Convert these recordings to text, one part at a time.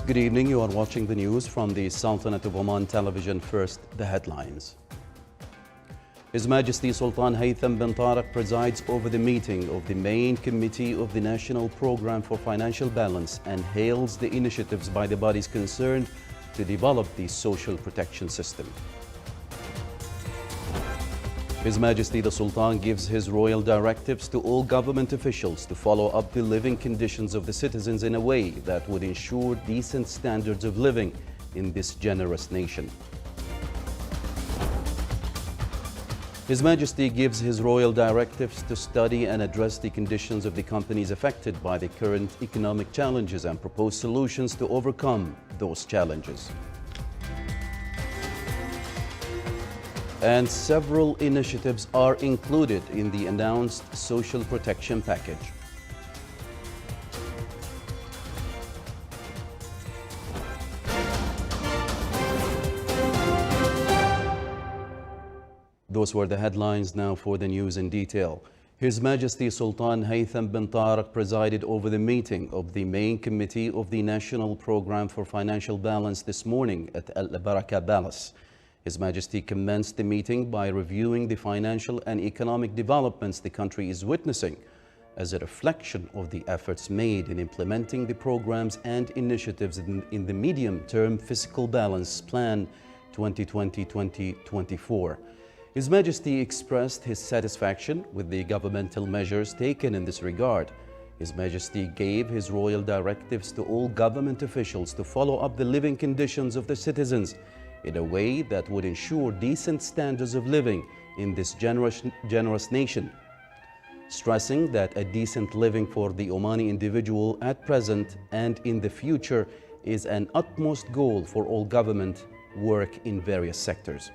Good evening. You are watching the news from the Sultanate of Oman television. First, the headlines. His Majesty Sultan Haytham bin Tariq presides over the meeting of the main committee of the National Programme for Financial Balance and hails the initiatives by the bodies concerned to develop the social protection system. His Majesty the Sultan gives his royal directives to all government officials to follow up the living conditions of the citizens in a way that would ensure decent standards of living in this generous nation. His Majesty gives his royal directives to study and address the conditions of the companies affected by the current economic challenges and propose solutions to overcome those challenges. And several initiatives are included in the announced social protection package. Those were the headlines. Now for the news in detail. His Majesty Sultan Haytham bin Tariq presided over the meeting of the main committee of the National Programme for Financial Balance this morning at Al Baraka Palace. His Majesty commenced the meeting by reviewing the financial and economic developments the country is witnessing as a reflection of the efforts made in implementing the programs and initiatives in the medium-term fiscal balance plan 2020-2024. His Majesty expressed his satisfaction with the governmental measures taken in this regard. His Majesty gave his royal directives to all government officials to follow up the living conditions of the citizens in a way that would ensure decent standards of living in this generous nation, stressing that a decent living for the Omani individual at present and in the future is an utmost goal for all government work in various sectors.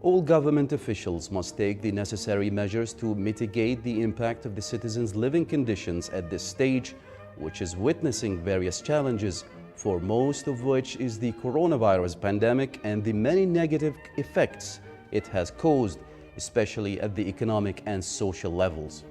All government officials must take the necessary measures to mitigate the impact of the citizens' living conditions at this stage, which is witnessing various challenges, for most of which is the coronavirus pandemic and the many negative effects it has caused, especially at the economic and social levels.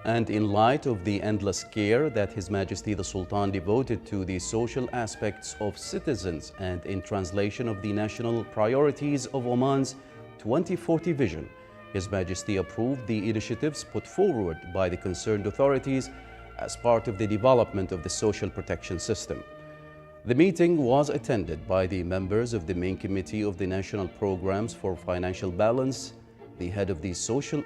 And in light of the endless care that His Majesty the Sultan devoted to the social aspects of citizens and in translation of the national priorities of Oman's 2040 vision, His Majesty approved the initiatives put forward by the concerned authorities as part of the development of the social protection system. The meeting was attended by the members of the main committee of the National Programs for Financial Balance, the head of the Special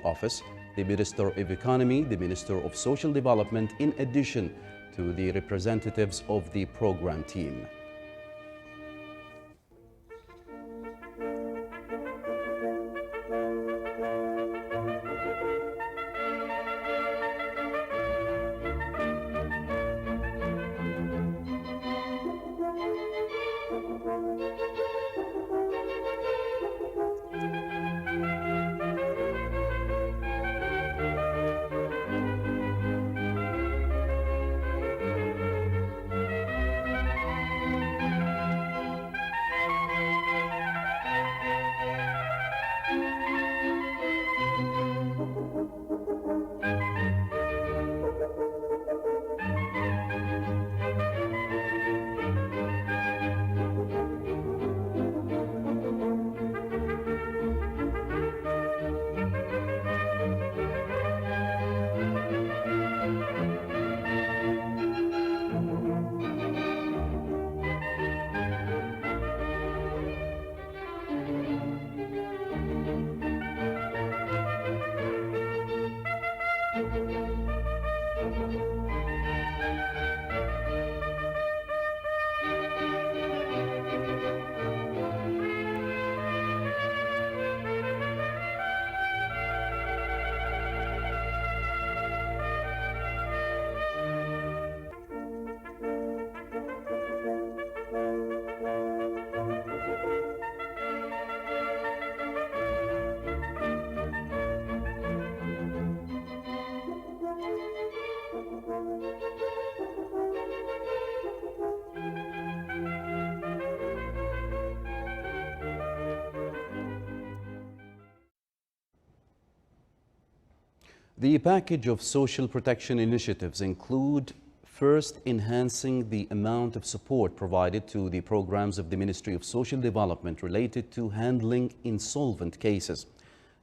Office, the Minister of Economy, the Minister of Social Development, in addition to the representatives of the program team. The package of social protection initiatives include First, enhancing the amount of support provided to the programs of the Ministry of Social Development related to handling insolvent cases.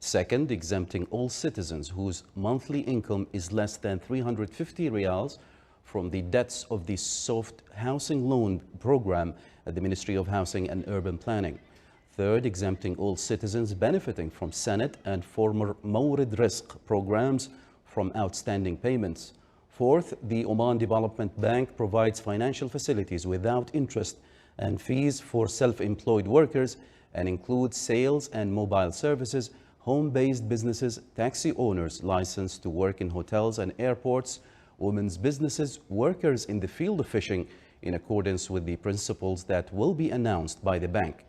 Second, exempting all citizens whose monthly income is less than 350 riyals from the debts of the soft housing loan program at the Ministry of Housing and Urban Planning. Third, exempting all citizens benefiting from Senate and former Mawrid Rizq programs from outstanding payments. Fourth, the Oman Development Bank provides financial facilities without interest and fees for self-employed workers and includes sales and mobile services, home-based businesses, taxi owners licensed to work in hotels and airports, women's businesses, workers in the field of fishing, in accordance with the principles that will be announced by the bank.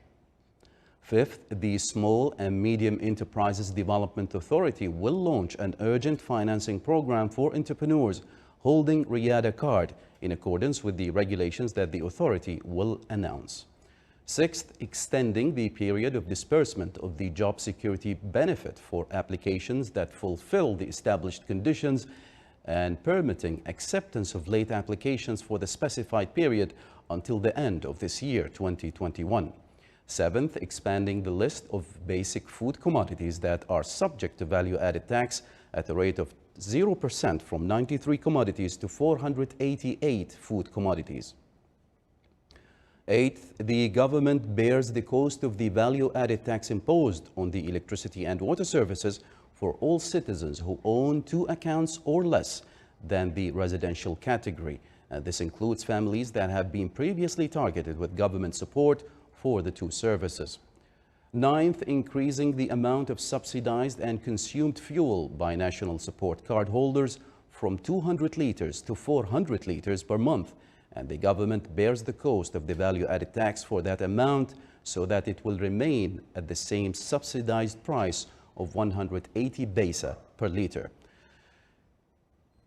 Fifth, the Small and Medium Enterprises Development Authority will launch an urgent financing program for entrepreneurs holding Riyada card in accordance with the regulations that the authority will announce. Sixth, extending the period of disbursement of the job security benefit for applications that fulfill the established conditions and permitting acceptance of late applications for the specified period until the end of this year, 2021. Seventh, expanding the list of basic food commodities that are subject to value-added tax at a rate of 0% from 93 commodities to 488 food commodities. Eighth, the government bears the cost of the value-added tax imposed on the electricity and water services for all citizens who own 2 accounts or less than the residential category. This includes families that have been previously targeted with government support for the 2 services. Ninth, increasing the amount of subsidized and consumed fuel by national support card holders from 200 liters to 400 liters per month, and the government bears the cost of the value-added tax for that amount so that it will remain at the same subsidized price of 180 paisa per liter.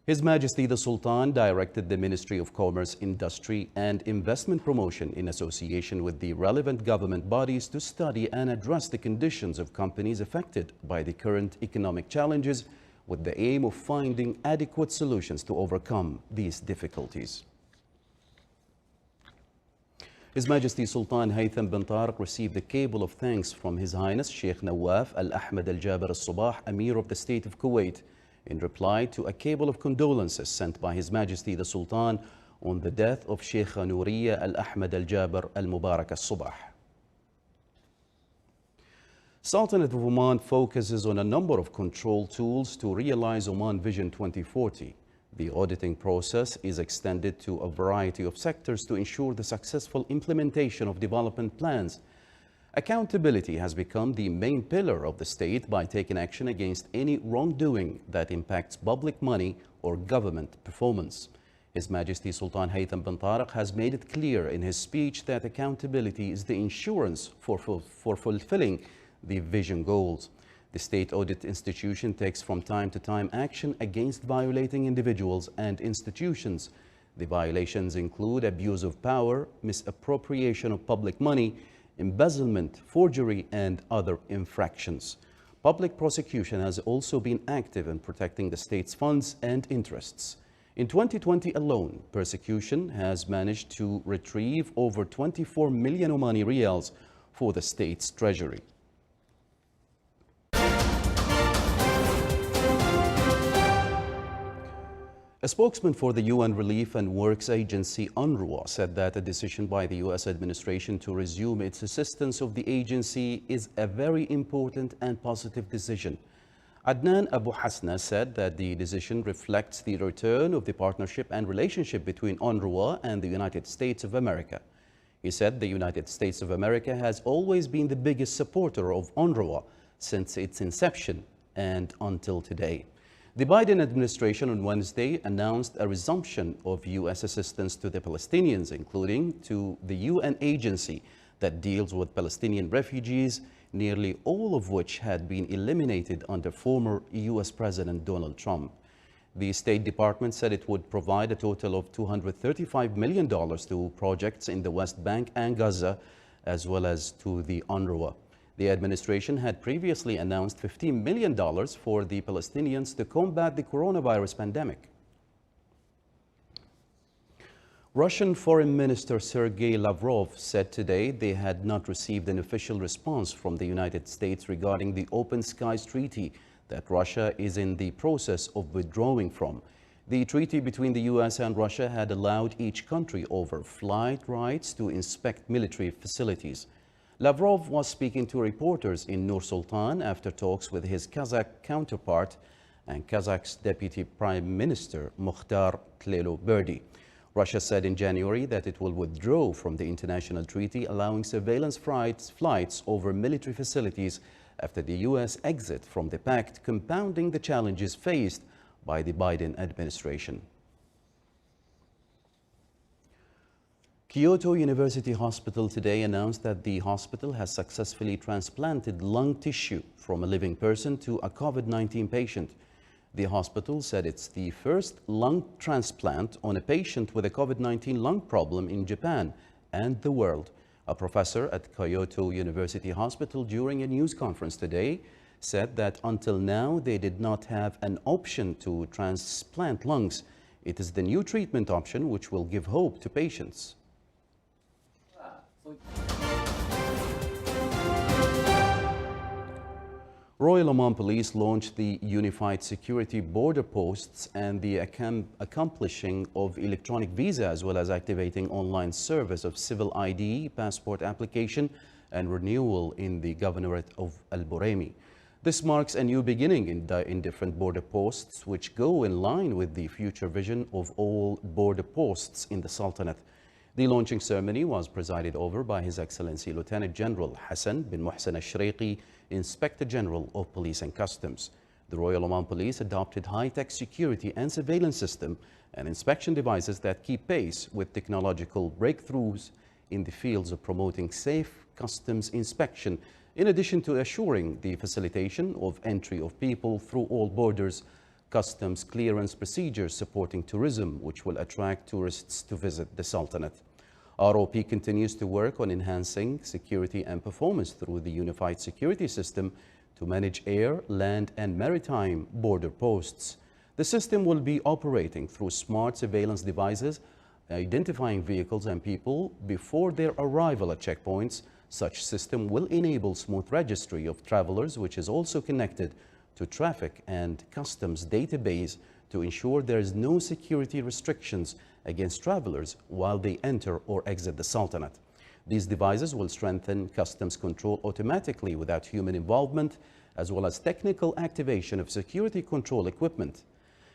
His Majesty the Sultan directed the Ministry of Commerce, Industry and Investment Promotion in association with the relevant government bodies to study and address the conditions of companies affected by the current economic challenges with the aim of finding adequate solutions to overcome these difficulties. His Majesty Sultan Haytham bin Tariq received a cable of thanks from His Highness Sheikh Nawaf Al-Ahmad Al-Jaber Al-Sabah, Amir of the State of Kuwait, in reply to a cable of condolences sent by His Majesty the Sultan on the death of Sheikh Nouriya Al-Ahmad Al-Jaber Al-Mubarak Al-Subah. Sultanate of Oman focuses on a number of control tools to realize Oman Vision 2040. The auditing process is extended to a variety of sectors to ensure the successful implementation of development plans. Accountability has become the main pillar of the state by taking action against any wrongdoing that impacts public money or government performance. His Majesty Sultan Haytham bin Tariq has made it clear in his speech that accountability is the insurance for fulfilling the vision goals. The State Audit Institution takes from time to time action against violating individuals and institutions. The violations include abuse of power, misappropriation of public money, embezzlement, forgery, and other infractions. Public prosecution has also been active in protecting the state's funds and interests. In 2020 alone, prosecution has managed to retrieve over 24 million Omani riyals for the state's treasury. A spokesman for the UN Relief and Works Agency, UNRWA, said that a decision by the U.S. administration to resume its assistance of the agency is a very important and positive decision. Adnan Abu Hasna said that the decision reflects the return of the partnership and relationship between UNRWA and the United States of America. He said the United States of America has always been the biggest supporter of UNRWA since its inception and until today. The Biden administration on Wednesday announced a resumption of U.S. assistance to the Palestinians, including to the UN agency that deals with Palestinian refugees, nearly all of which had been eliminated under former U.S. President Donald Trump. The State Department said it would provide a total of $235 million to projects in the West Bank and Gaza, as well as to the UNRWA. The administration had previously announced $15 million for the Palestinians to combat the coronavirus pandemic. Russian Foreign Minister Sergei Lavrov said today they had not received an official response from the United States regarding the Open Skies Treaty that Russia is in the process of withdrawing from. The treaty between the US and Russia had allowed each country over flight rights to inspect military facilities. Lavrov was speaking to reporters in Nur-Sultan after talks with his Kazakh counterpart and Kazakh's Deputy Prime Minister Mukhtar Tlelo-Berdi. Russia said in January that it will withdraw from the international treaty allowing surveillance flights over military facilities after the US exit from the pact, compounding the challenges faced by the Biden administration. Kyoto University Hospital today announced that the hospital has successfully transplanted lung tissue from a living person to a COVID-19 patient. The hospital said it's the first lung transplant on a patient with a COVID-19 lung problem in Japan and the world. A professor at Kyoto University Hospital during a news conference today said that until now they did not have an option to transplant lungs. It is the new treatment option which will give hope to patients. Royal Oman Police launched the Unified Security Border Posts and the accomplishing of electronic visa, as well as activating online service of civil ID, passport application and renewal in the Governorate of Al Buraimi. This marks a new beginning in different border posts, which go in line with the future vision of all border posts in the Sultanate. The launching ceremony was presided over by His Excellency Lieutenant General Hassan bin Mohsen Al-Shriqi, Inspector General of Police and Customs. The Royal Oman Police adopted high-tech security and surveillance system and inspection devices that keep pace with technological breakthroughs in the fields of promoting safe customs inspection, in addition to assuring the facilitation of entry of people through all borders, customs clearance procedures supporting tourism, which will attract tourists to visit the Sultanate. ROP continues to work on enhancing security and performance through the unified security system to manage air, land and maritime border posts. The system will be operating through smart surveillance devices, identifying vehicles and people before their arrival at checkpoints. Such system will enable smooth registry of travelers, which is also connected to traffic and customs database to ensure there is no security restrictions against travelers while they enter or exit the Sultanate. These devices will strengthen customs control automatically without human involvement, as well as technical activation of security control equipment.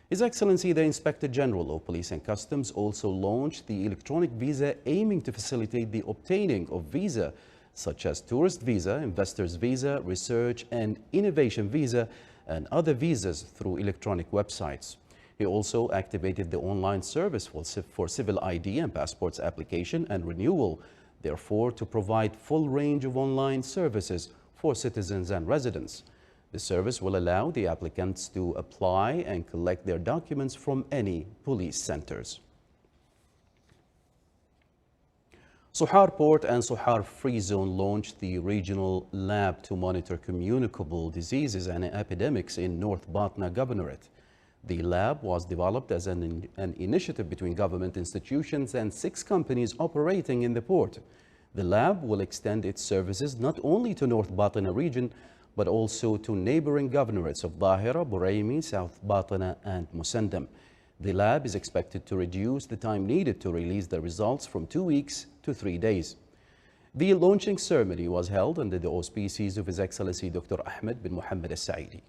His Excellency the Inspector General of Police and Customs also launched the electronic visa, aiming to facilitate the obtaining of visa such as tourist visa, investors visa, research and innovation visa, and other visas through electronic websites. He also activated the online service for civil ID and passports application and renewal, therefore to provide full range of online services for citizens and residents. The service will allow the applicants to apply and collect their documents from any police centers. Sohar Port and Sohar Free Zone launched the regional lab to monitor communicable diseases and epidemics in North Batna Governorate. The lab was developed as an initiative between government institutions and 6 companies operating in the port. The lab will extend its services not only to North Batna region, but also to neighboring governorates of Dahira, Buraimi, South Batna and Musandam. The lab is expected to reduce the time needed to release the results from 2 weeks to 3 days. The launching ceremony was held under the auspices of His Excellency Dr. Ahmed bin Mohammed Al-Saidi.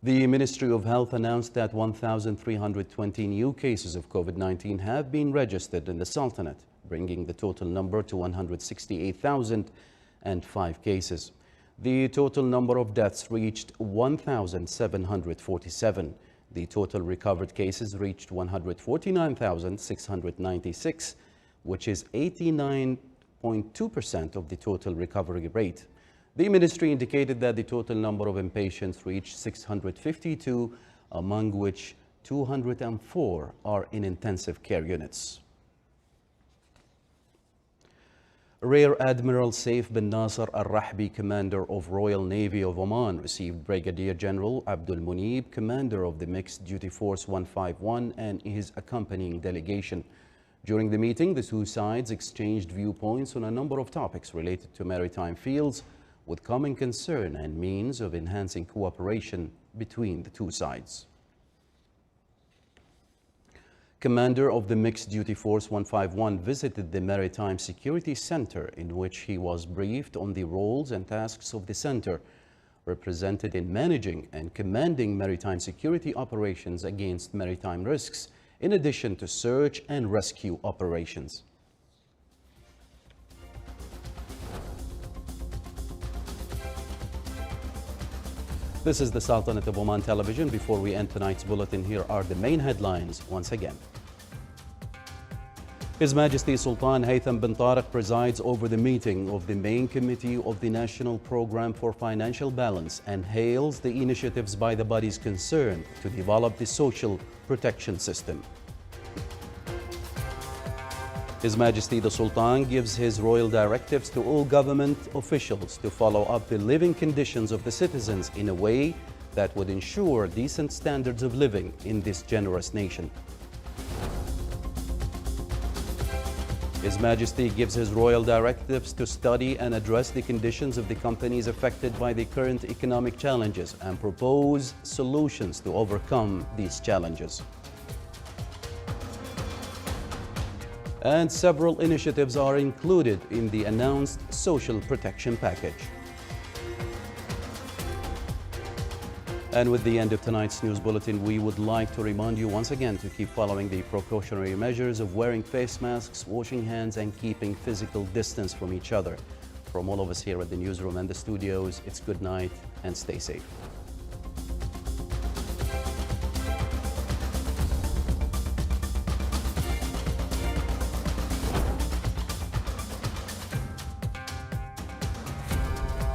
The Ministry of Health announced that 1,320 new cases of COVID-19 have been registered in the Sultanate, bringing the total number to 168,005 cases. The total number of deaths reached 1,747. The total recovered cases reached 149,696, which is 89.2% of the total recovery rate. The ministry indicated that the total number of inpatients reached 652, among which 204 are in intensive care units. Rear Admiral Saif bin Nasser Al-Rahbi, Commander of Royal Navy of Oman, received Brigadier General Abdul Munib, Commander of the Mixed Duty Force 151, and his accompanying delegation. During the meeting, the two sides exchanged viewpoints on a number of topics related to maritime fields, with common concern and means of enhancing cooperation between the two sides. Commander of the Mixed Duty Force 151 visited the Maritime Security Center, in which he was briefed on the roles and tasks of the center, represented in managing and commanding maritime security operations against maritime risks, in addition to search and rescue operations. This is the Sultanate of Oman Television. Before we end tonight's bulletin, here are the main headlines once again. His Majesty Sultan Haytham bin Tariq presides over the meeting of the main committee of the National Programme for Financial Balance and hails the initiatives by the bodies concerned to develop the social protection system. His Majesty the Sultan gives his royal directives to all government officials to follow up the living conditions of the citizens in a way that would ensure decent standards of living in this generous nation. His Majesty gives his royal directives to study and address the conditions of the companies affected by the current economic challenges and propose solutions to overcome these challenges. And several initiatives are included in the announced social protection package. And with the end of tonight's news bulletin, we would like to remind you once again to keep following the precautionary measures of wearing face masks, washing hands, and keeping physical distance from each other. From all of us here at the newsroom and the studios, it's good night and stay safe.